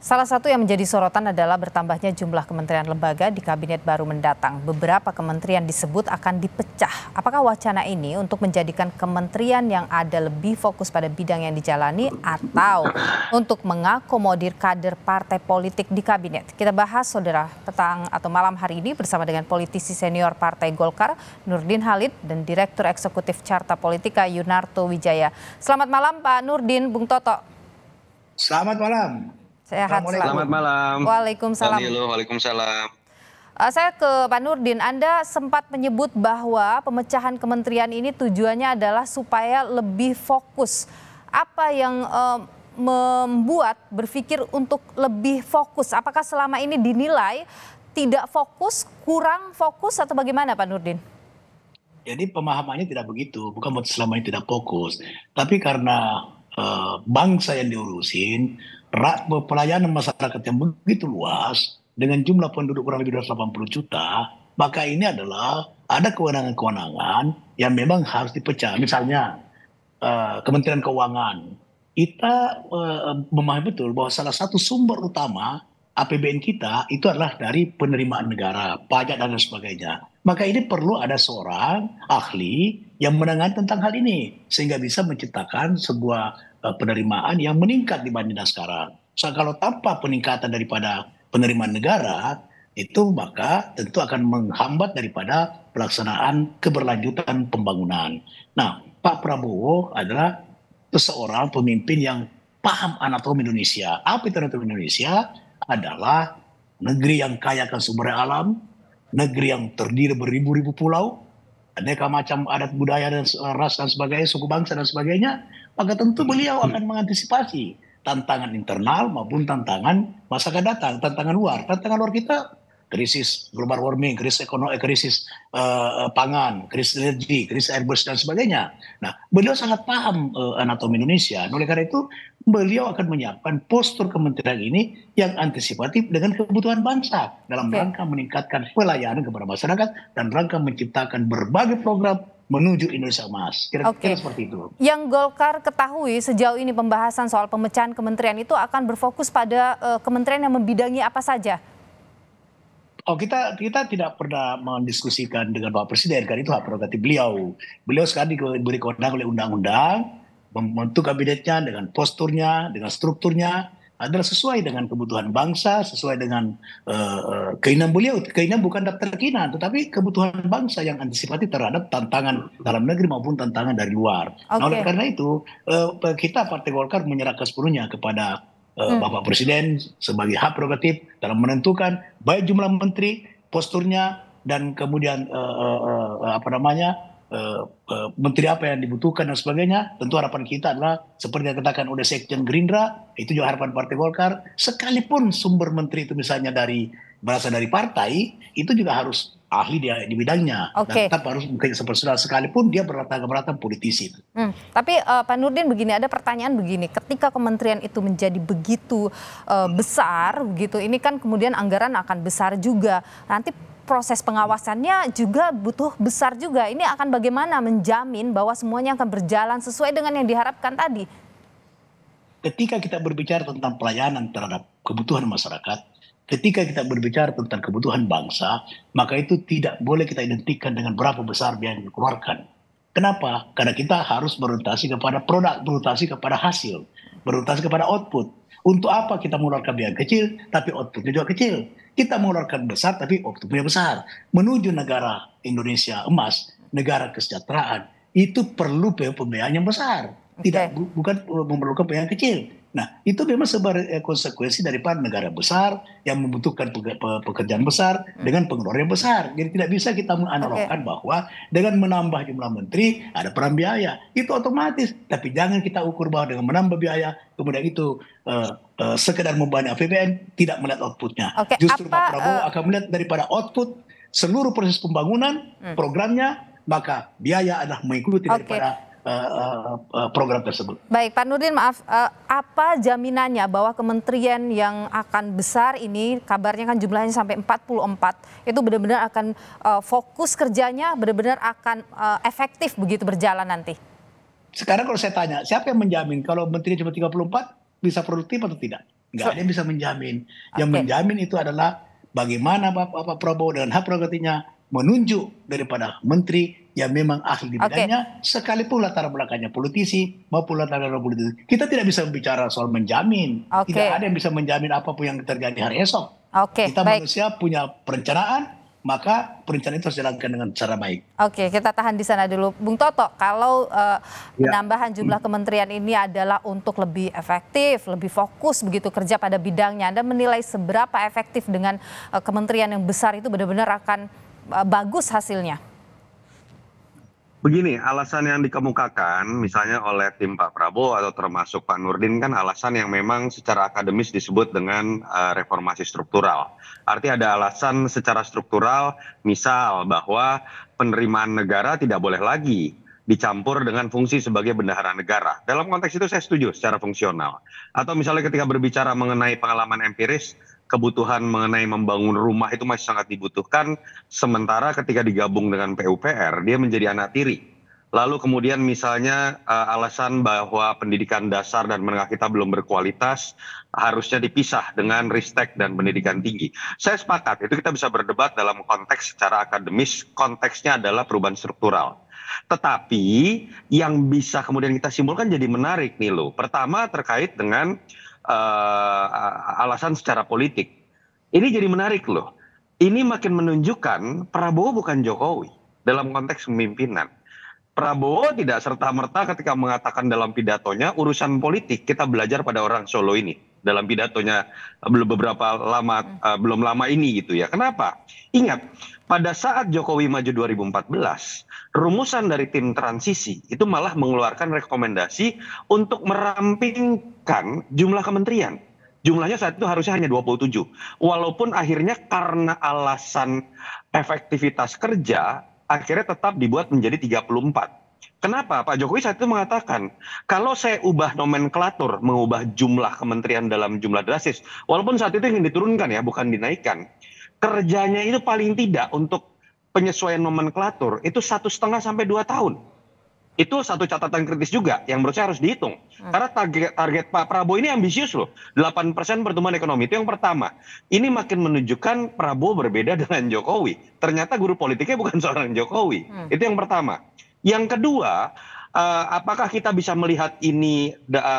Salah satu yang menjadi sorotan adalah bertambahnya jumlah kementerian lembaga di kabinet baru mendatang. Beberapa kementerian disebut akan dipecah. Apakah wacana ini untuk menjadikan kementerian yang ada lebih fokus pada bidang yang dijalani atau untuk mengakomodir kader partai politik di kabinet? Kita bahas, saudara, petang atau malam hari ini bersama dengan politisi senior Partai Golkar, Nurdin Halid, dan Direktur Eksekutif Carta Politika, Yunarto Wijaya. Selamat malam, Pak Nurdin, Bung Toto. Selamat malam. Sehat selalu. Selamat malam. Waalaikumsalam. Waalaikumsalam. Saya ke Pak Nurdin. Anda sempat menyebut bahwa pemecahan kementerian ini tujuannya adalah supaya lebih fokus. Apa yang membuat berpikir untuk lebih fokus? Apakah selama ini dinilai tidak fokus, kurang fokus, atau bagaimana, Pak Nurdin? Jadi pemahamannya tidak begitu, bukan selama ini tidak fokus, tapi karena bangsa yang diurusin, pelayanan masyarakat yang begitu luas, dengan jumlah penduduk kurang lebih 280 juta, maka ini adalah ada kewenangan-kewenangan yang memang harus dipecah. Misalnya Kementerian Keuangan, kita memahami betul bahwa salah satu sumber utama APBN kita itu adalah dari penerimaan negara, pajak dan lain sebagainya. Maka ini perlu ada seorang ahli yang menangani tentang hal ini sehingga bisa menciptakan sebuah penerimaan yang meningkat dibandingkan sekarang. So, kalau tanpa peningkatan daripada penerimaan negara itu maka tentu akan menghambat daripada pelaksanaan keberlanjutan pembangunan. Nah, Pak Prabowo adalah seseorang pemimpin yang paham anatomi Indonesia. Apa itu anatomi Indonesia? Adalah negeri yang kaya akan sumber daya alam, negeri yang terdiri beribu-ribu pulau, aneka macam adat budaya dan ras dan sebagainya, suku bangsa dan sebagainya, maka tentu beliau akan mengantisipasi tantangan internal maupun tantangan masa akan datang, tantangan luar. Tantangan luar kita krisis global warming, krisis ekonomi, krisis pangan, krisis energi, krisis airbus dan sebagainya. Nah, beliau sangat paham anatomi Indonesia. Oleh karena itu, beliau akan menyiapkan postur kementerian ini yang antisipatif dengan kebutuhan bangsa dalam rangka meningkatkan pelayanan kepada masyarakat dan rangka menciptakan berbagai program menuju Indonesia Emas. Kira-kira seperti itu. Yang Golkar ketahui sejauh ini pembahasan soal pemecahan kementerian itu akan berfokus pada kementerian yang membidangi apa saja? Oh, kita tidak pernah mendiskusikan dengan Bapak Presiden, karena itu hak prerogatif beliau. Beliau sekarang diberi kewenangan oleh undang-undang, membentuk kabinetnya dengan posturnya, dengan strukturnya, adalah sesuai dengan kebutuhan bangsa, sesuai dengan keinginan beliau. Keinginan bukan daftar keinginan, tetapi kebutuhan bangsa yang antisipatif terhadap tantangan dalam negeri maupun tantangan dari luar. Nah, oleh karena itu, kita Partai Golkar menyerahkan sepenuhnya kepada Bapak Presiden sebagai hak prerogatif dalam menentukan baik jumlah menteri, posturnya, dan kemudian menteri apa yang dibutuhkan dan sebagainya. Tentu harapan kita adalah seperti yang dikatakan oleh Sekjen Gerindra, itu juga harapan Partai Golkar, sekalipun sumber menteri itu misalnya berasal dari partai, itu juga harus ahli di bidangnya, dan tetap harus mungkin sekalipun dia berlatar belakang politisi. Tapi Pak Nurdin, begini, ada pertanyaan begini, ketika kementerian itu menjadi begitu besar, begitu, ini kan kemudian anggaran akan besar juga, nanti proses pengawasannya juga butuh besar juga. Ini akan bagaimana menjamin bahwa semuanya akan berjalan sesuai dengan yang diharapkan tadi? Ketika kita berbicara tentang pelayanan terhadap kebutuhan masyarakat, ketika kita berbicara tentang kebutuhan bangsa, maka itu tidak boleh kita identikkan dengan berapa besar biaya yang dikeluarkan. Kenapa? Karena kita harus berorientasi kepada produk, berorientasi kepada hasil, berorientasi kepada output. Untuk apa kita mengeluarkan biaya kecil, tapi outputnya juga kecil? Kita mengeluarkan besar, tapi outputnya besar. Menuju negara Indonesia Emas, negara kesejahteraan, itu perlu pembiayaan yang besar. Bukan memerlukan pembiayaan kecil. Nah, itu memang sebagai konsekuensi daripada negara besar yang membutuhkan pekerjaan besar dengan pengeluaran yang besar. Jadi tidak bisa kita menganalogkan bahwa dengan menambah jumlah menteri ada peran biaya. Itu otomatis. Tapi jangan kita ukur bahwa dengan menambah biaya, kemudian itu sekedar membebani APBN, tidak melihat outputnya. Justru Pak Prabowo akan melihat daripada output seluruh proses pembangunan, programnya, maka biaya adalah mengikuti daripada program tersebut. Baik, Pak Nurdin, maaf, apa jaminannya bahwa kementerian yang akan besar ini, kabarnya kan jumlahnya sampai 44, itu benar-benar akan fokus kerjanya, benar-benar akan efektif begitu berjalan nanti? Sekarang kalau saya tanya, siapa yang menjamin kalau menteri cuma 34 bisa produktif atau tidak? Nggak ada yang bisa menjamin. Yang Oke, menjamin itu adalah bagaimana Bapak Prabowo dengan hak prerogatifnya menunjuk daripada menteri yang memang ahli di oke, bidangnya, sekalipun latar belakangnya politisi maupun latar belakang politisi. Kita tidak bisa bicara soal menjamin. Tidak oke, ada yang bisa menjamin apapun yang terjadi hari esok. oke, Kita baik. manusia punya perencanaan, maka perencanaan itu harus dilakukan dengan cara baik. Oke, kita tahan di sana dulu. Bung Toto, kalau Ya. penambahan jumlah kementerian ini adalah untuk lebih efektif, lebih fokus begitu kerja pada bidangnya, Anda menilai seberapa efektif dengan kementerian yang besar itu benar-benar akan bagus hasilnya? Begini, alasan yang dikemukakan misalnya oleh tim Pak Prabowo atau termasuk Pak Nurdin kan alasan yang memang secara akademis disebut dengan reformasi struktural. Artinya ada alasan secara struktural, misal bahwa penerimaan negara tidak boleh lagi dicampur dengan fungsi sebagai bendahara negara. Dalam konteks itu saya setuju secara fungsional. Atau misalnya ketika berbicara mengenai pengalaman empiris, kebutuhan mengenai membangun rumah itu masih sangat dibutuhkan. Sementara ketika digabung dengan PUPR, dia menjadi anak tiri. Lalu kemudian misalnya alasan bahwa pendidikan dasar dan menengah kita belum berkualitas harusnya dipisah dengan ristek dan pendidikan tinggi. Saya sepakat, itu kita bisa berdebat dalam konteks secara akademis, konteksnya adalah perubahan struktural. Tetapi yang bisa kemudian kita simpulkan jadi menarik nih loh. Pertama terkait dengan alasan secara politik. Ini jadi menarik loh. Ini makin menunjukkan Prabowo bukan Jokowi dalam konteks pemimpinan. Prabowo tidak serta-merta ketika mengatakan dalam pidatonya urusan politik kita belajar pada orang Solo ini dalam pidatonya belum lama ini gitu ya. Kenapa? Ingat, pada saat Jokowi maju 2014, rumusan dari tim transisi itu malah mengeluarkan rekomendasi untuk merampingkan jumlah kementerian. Jumlahnya saat itu harusnya hanya 27. Walaupun akhirnya karena alasan efektivitas kerja, akhirnya tetap dibuat menjadi 34. Kenapa? Pak Jokowi saat itu mengatakan, kalau saya ubah nomenklatur, mengubah jumlah kementerian dalam jumlah drastis, walaupun saat itu ingin diturunkan ya, bukan dinaikkan, kerjanya itu paling tidak untuk penyesuaian nomenklatur itu 1,5 sampai 2 tahun. Itu satu catatan kritis juga yang menurut saya harus dihitung. Karena target Pak Prabowo ini ambisius loh. 8% pertumbuhan ekonomi, itu yang pertama. Ini makin menunjukkan Prabowo berbeda dengan Jokowi. Ternyata guru politiknya bukan seorang Jokowi. Itu yang pertama. Yang kedua, apakah kita bisa melihat ini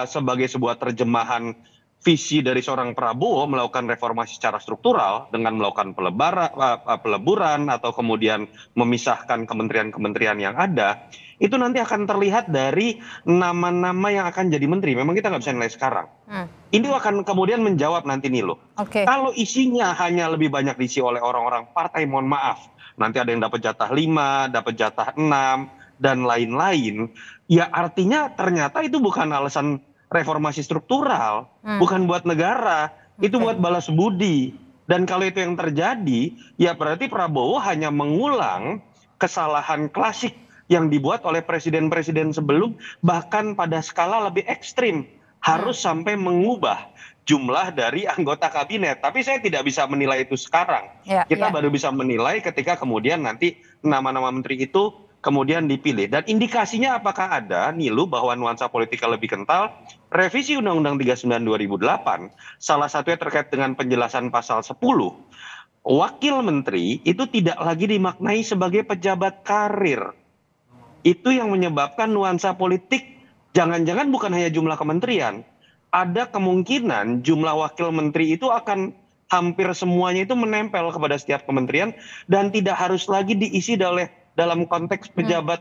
sebagai sebuah terjemahan visi dari seorang Prabowo melakukan reformasi secara struktural dengan melakukan peleburan atau kemudian memisahkan kementerian-kementerian yang ada, itu nanti akan terlihat dari nama-nama yang akan jadi menteri. Memang kita nggak bisa nilai sekarang. Ini akan kemudian menjawab nanti nih loh. Kalau isinya hanya lebih banyak diisi oleh orang-orang partai, mohon maaf, nanti ada yang dapat jatah 5, dapat jatah 6, dan lain-lain, ya artinya ternyata itu bukan alasan reformasi struktural, bukan buat negara, itu buat balas budi. Dan kalau itu yang terjadi, ya berarti Prabowo hanya mengulang kesalahan klasik yang dibuat oleh presiden-presiden sebelum, bahkan pada skala lebih ekstrim, harus sampai mengubah jumlah dari anggota kabinet. Tapi saya tidak bisa menilai itu sekarang. Kita baru bisa menilai ketika kemudian nanti nama-nama menteri itu kemudian dipilih. Dan indikasinya apakah ada, Nilu, bahwa nuansa politika lebih kental? Revisi Undang-Undang 39 2008, salah satunya terkait dengan penjelasan pasal 10, wakil menteri itu tidak lagi dimaknai sebagai pejabat karir. Itu yang menyebabkan nuansa politik, jangan-jangan bukan hanya jumlah kementerian, ada kemungkinan jumlah wakil menteri itu akan hampir semuanya itu menempel kepada setiap kementerian dan tidak harus lagi diisi dalam konteks pejabat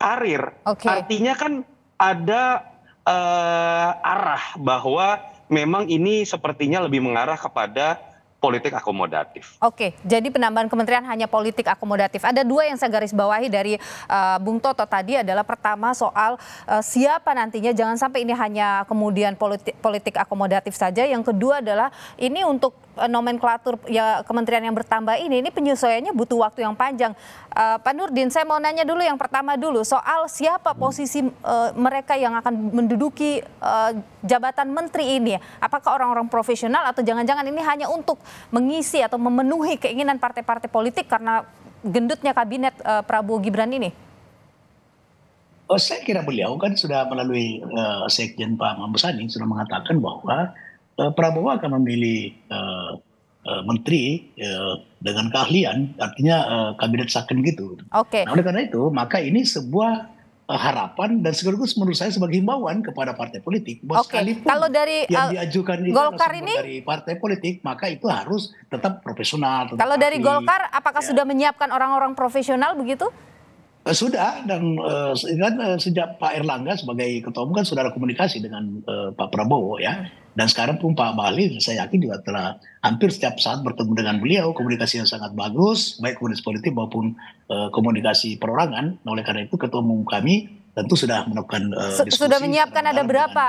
karir. Artinya kan ada arah bahwa memang ini sepertinya lebih mengarah kepada politik akomodatif. Oke, jadi penambahan kementerian hanya politik akomodatif. Ada dua yang saya garis bawahi dari Bung Toto tadi adalah pertama soal siapa nantinya, jangan sampai ini hanya kemudian politik akomodatif saja. Yang kedua adalah ini untuk nomenklatur ya kementerian yang bertambah ini penyesuaiannya butuh waktu yang panjang. Pak Nurdin, saya mau nanya dulu yang pertama dulu soal siapa posisi mereka yang akan menduduki jabatan menteri ini. Apakah orang-orang profesional atau jangan-jangan ini hanya untuk mengisi atau memenuhi keinginan partai-partai politik karena gendutnya kabinet Prabowo Gibran ini? Saya kira beliau kan sudah melalui Sekjen Pak Mambusani sudah mengatakan bahwa Prabowo akan memilih menteri dengan keahlian, artinya kabinet second gitu. Oke. Nah, oleh karena itu, maka ini sebuah harapan dan sekaligus menurut saya sebagai himbauan kepada partai politik bahwa Oke. sekalipun Kalau dari yang diajukan itu Golkar adalah sumber ini, dari partai politik, maka itu harus tetap profesional, tetap kalau dari ahli. Golkar, apakah Ya. sudah menyiapkan orang-orang profesional begitu? Sudah, dan kan sejak Pak Erlangga sebagai ketua umum kan sudah ada komunikasi dengan Pak Prabowo ya. Dan sekarang pun Pak Bahlil saya yakin juga telah hampir setiap saat bertemu dengan beliau, komunikasi yang sangat bagus, baik komunikasi politik maupun komunikasi perorangan. Nah, oleh karena itu ketua umum kami tentu sudah melakukan diskusi. Sudah menyiapkan ada dengan berapa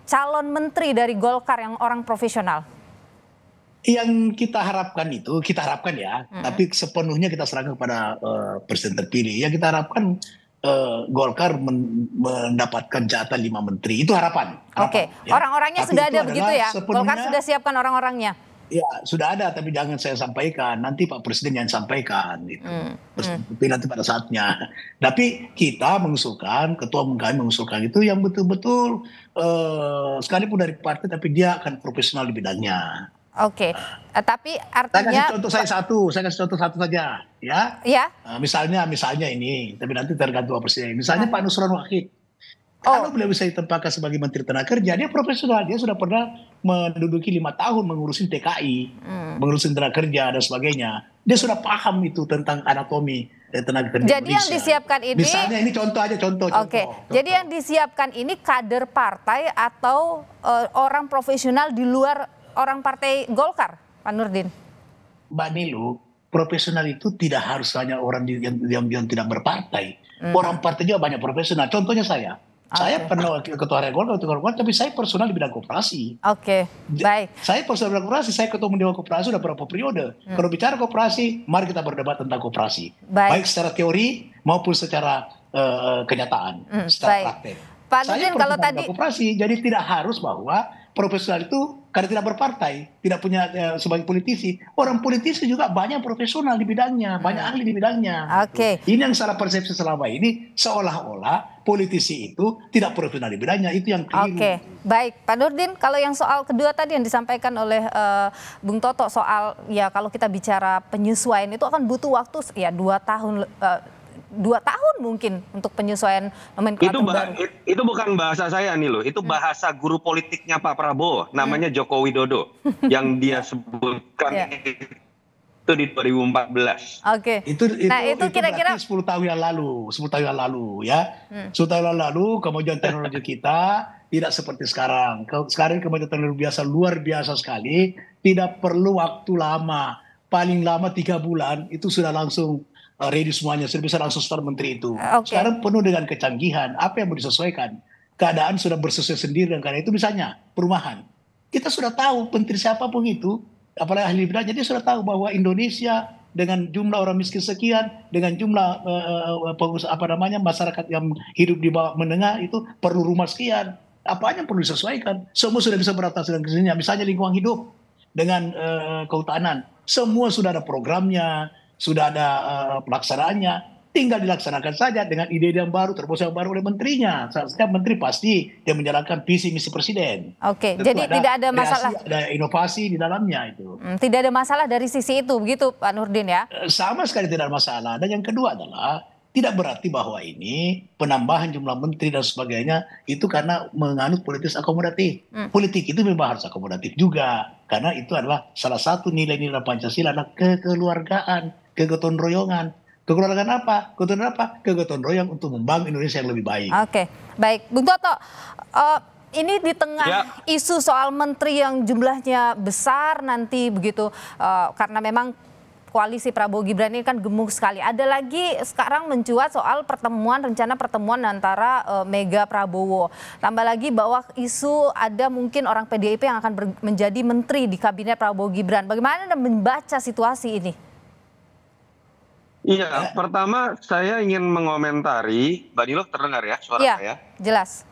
calon menteri dari Golkar yang orang profesional? yang kita harapkan itu, kita harapkan ya, tapi sepenuhnya kita serahkan kepada presiden terpilih. Yang kita harapkan Golkar mendapatkan jatah 5 menteri, itu harapan. Oke, ya. Orang-orangnya Tapi sudah itu ada adalah begitu ya? sepenuhnya- Golkar sudah siapkan orang-orangnya? Ya, sudah ada, tapi jangan saya sampaikan. Nanti Pak Presiden yang sampaikan. Gitu. Tapi nanti pada saatnya. Tapi kita mengusulkan, ketua umum kami mengusulkan itu yang betul-betul sekalipun dari partai, tapi dia akan profesional di bidangnya. Oke, tapi Saya artinya... kasih contoh saya kasih contoh satu saja. Ya, Ya, misalnya ini, tapi nanti tergantung Pak Presiden. Misalnya Pak Nusron Wahid. Oh. Kalau beliau bisa ditempatkan sebagai Menteri Tenaga Kerja, dia profesional. Dia sudah pernah menduduki 5 tahun mengurusin TKI, mengurusin tenaga kerja dan sebagainya. Dia sudah paham itu tentang anatomi tenaga kerja jadi Indonesia. yang disiapkan ini... Misalnya ini contoh aja, contoh. Oke, jadi yang disiapkan ini kader partai atau orang profesional di luar orang partai Golkar, Pak Nurdin? Mbak Nilu, profesional itu tidak harus hanya orang yang tidak berpartai. Orang partai juga banyak profesional. Contohnya saya pernah ketua harian Golkar, tapi saya personal di bidang koperasi. Oke, baik. Saya personal di bidang koperasi, saya ketua umum Dewan Koperasi sudah berapa periode. Kalau bicara koperasi, mari kita berdebat tentang koperasi. Baik secara teori maupun secara kenyataan, secara praktek. Pak Saya Nurdin, kalau personal tadi... koperasi, jadi tidak harus bahwa profesional itu karena tidak berpartai, tidak punya sebagai politisi. Orang politisi juga banyak profesional di bidangnya, banyak ahli di bidangnya. Oke. Gitu. Ini yang salah persepsi selama ini, seolah-olah politisi itu tidak profesional di bidangnya, itu yang keliru. Oke, baik Pak Nurdin, kalau yang soal kedua tadi yang disampaikan oleh Bung Toto soal ya kalau kita bicara penyesuaian itu akan butuh waktu ya 2 tahun. 2 tahun mungkin untuk penyesuaian nomenklatur baru. Itu bukan bahasa saya nih loh, itu bahasa guru politiknya Pak Prabowo, namanya Joko Widodo, yang dia sebutkan itu di 2014. Oke. Itu kira-kira 10 tahun yang lalu, 10 tahun yang lalu ya. 10 tahun yang lalu kemajuan teknologi kita tidak seperti sekarang. Sekarang kemajuan teknologi luar biasa sekali, tidak perlu waktu lama. Paling lama 3 bulan itu sudah langsung ready semuanya, sudah bisa langsung start menteri itu. Sekarang penuh dengan kecanggihan, apa yang mau disesuaikan? Keadaan sudah bersesuai sendiri, dan karena itu misalnya perumahan. Kita sudah tahu menteri siapapun itu, apalagi ahli bidang, jadi sudah tahu bahwa Indonesia dengan jumlah orang miskin sekian, dengan jumlah masyarakat yang hidup di bawah menengah itu perlu rumah sekian. Apa yang perlu disesuaikan? Semua sudah bisa beradaptasi dengan kesenian. Misalnya lingkungan hidup dengan kehutanan, semua sudah ada programnya, sudah ada pelaksanaannya, tinggal dilaksanakan saja dengan ide-ide yang baru, terobosan yang baru oleh menterinya. Setiap menteri pasti dia menjalankan visi misi presiden. Oke, jadi tidak ada masalah. Ada inovasi di dalamnya itu. Tidak ada masalah dari sisi itu, begitu Pak Nurdin ya? Sama sekali tidak ada masalah. Dan yang kedua adalah tidak berarti bahwa ini penambahan jumlah menteri dan sebagainya itu karena menganut politik akomodatif. Politik itu memang harus akomodatif juga. Karena itu adalah salah satu nilai-nilai Pancasila, adalah kekeluargaan, kegotong royongan. Kekeluargaan apa? Kegotong royong untuk membangun Indonesia yang lebih baik. Oke, baik. Bung Toto, ini di tengah isu soal menteri yang jumlahnya besar nanti begitu, karena memang koalisi Prabowo Gibran ini kan gemuk sekali. Ada lagi sekarang mencuat soal rencana pertemuan antara Mega Prabowo. Tambah lagi bahwa isu ada mungkin orang PDIP yang akan menjadi menteri di kabinet Prabowo Gibran. Bagaimana Anda membaca situasi ini? Iya, pertama saya ingin mengomentari, Mbak Nilo terdengar ya suara saya? Jelas.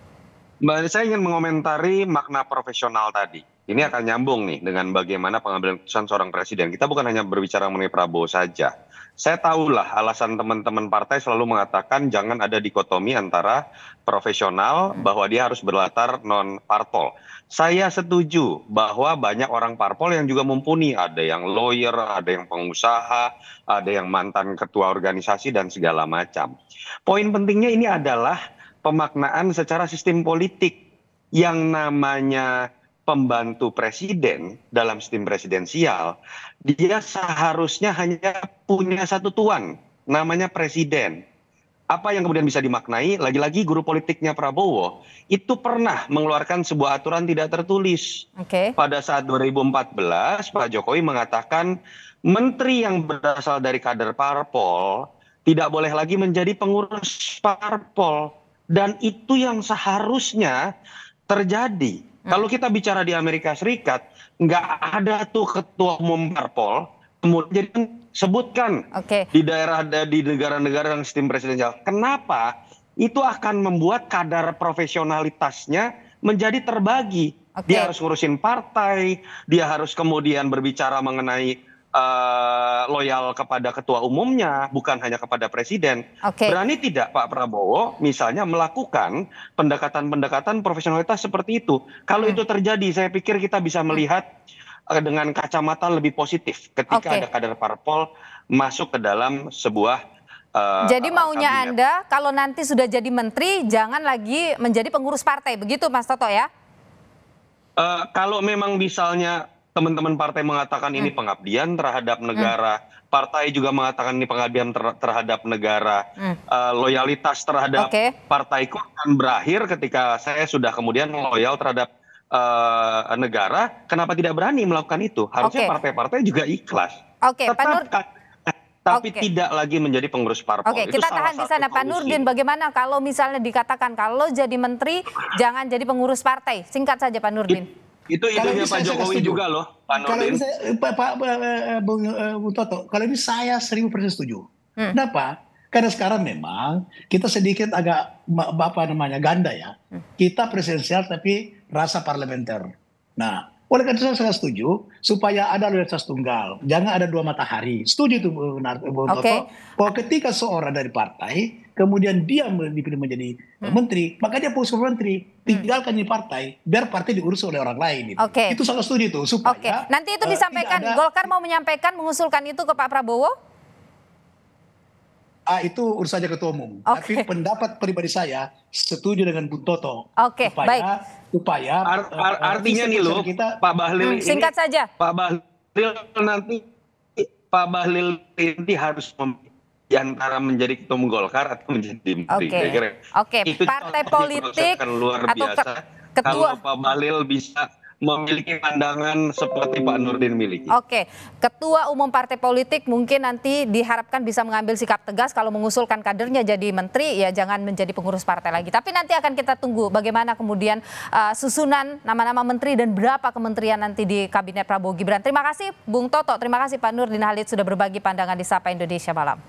Saya ingin mengomentari makna profesional tadi. Ini akan nyambung nih dengan bagaimana pengambilan keputusan seorang presiden. Kita bukan hanya berbicara mengenai Prabowo saja. Saya tahulah alasan teman-teman partai selalu mengatakan jangan ada dikotomi antara profesional bahwa dia harus berlatar non parpol. Saya setuju bahwa banyak orang parpol yang juga mumpuni, ada yang lawyer, ada yang pengusaha, ada yang mantan ketua organisasi dan segala macam. Poin pentingnya ini adalah pemaknaan secara sistem politik. Yang namanya pembantu presiden dalam sistem presidensial, dia seharusnya hanya punya satu tuan, namanya presiden. Apa yang kemudian bisa dimaknai, lagi-lagi guru politiknya Prabowo itu pernah mengeluarkan sebuah aturan tidak tertulis. Pada saat 2014, Pak Jokowi mengatakan menteri yang berasal dari kader parpol tidak boleh lagi menjadi pengurus parpol. Dan itu yang seharusnya terjadi. Kalau kita bicara di Amerika Serikat, nggak ada tuh ketua umum parpol, kemudian sebutkan di negara-negara yang sistem presidensial. Kenapa? Itu akan membuat kadar profesionalitasnya menjadi terbagi. Dia harus ngurusin partai, dia harus kemudian berbicara mengenai loyal kepada ketua umumnya, bukan hanya kepada presiden. Berani tidak Pak Prabowo misalnya melakukan pendekatan-pendekatan profesionalitas seperti itu? Kalau itu terjadi, saya pikir kita bisa melihat dengan kacamata lebih positif ketika ada kader parpol masuk ke dalam sebuah jadi maunya kabinet. Anda kalau nanti sudah jadi menteri jangan lagi menjadi pengurus partai, begitu Mas Toto ya? Kalau memang misalnya teman-teman partai mengatakan ini pengabdian terhadap negara, partai juga mengatakan ini pengabdian terhadap negara, loyalitas terhadap partaiku akan berakhir ketika saya sudah kemudian loyal terhadap negara. Kenapa tidak berani melakukan itu? Harusnya partai-partai juga ikhlas. Tapi tidak lagi menjadi pengurus parpol. Kita tahan di sana. Pak Nurdin, bagaimana kalau misalnya dikatakan kalau jadi menteri jangan jadi pengurus partai? Singkat saja Pak Nurdin. Itu idenya Pak Jokowi juga loh, Pak Nurdin. Bung Toto, kalau ini saya 1000% setuju. Kenapa? Karena sekarang memang kita sedikit agak ganda ya. Kita presidensial tapi rasa parlementer. Nah, oleh karena itu saya setuju supaya ada loyalitas tunggal, jangan ada dua matahari. Setuju itu Bung Toto, bahwa ketika seorang dari partai kemudian dia dipilih menjadi menteri, maka dia fokus menteri, tinggalkan di partai, biar partai diurus oleh orang lain. Itu sangat setuju itu supaya. Nanti itu disampaikan, Golkar mau menyampaikan, mengusulkan itu ke Pak Prabowo? Itu urusannya ketua umum. Tapi pendapat pribadi saya setuju dengan Bung Toto. Supaya artinya nih loh, Pak Bahlil singkat saja. Pak Bahlil nanti harus di antara menjadi ketua umum Golkar atau menjadi menteri. Itu partai politik luar biasa. Kalau Pak Bahlil bisa memiliki pandangan seperti Pak Nurdin miliki. Ketua umum partai politik mungkin nanti diharapkan bisa mengambil sikap tegas kalau mengusulkan kadernya jadi menteri, ya jangan menjadi pengurus partai lagi. Tapi nanti akan kita tunggu bagaimana kemudian susunan nama-nama menteri dan berapa kementerian nanti di kabinet Prabowo Gibran. Terima kasih Bung Toto, terima kasih Pak Nurdin Halid sudah berbagi pandangan di Sapa Indonesia Malam.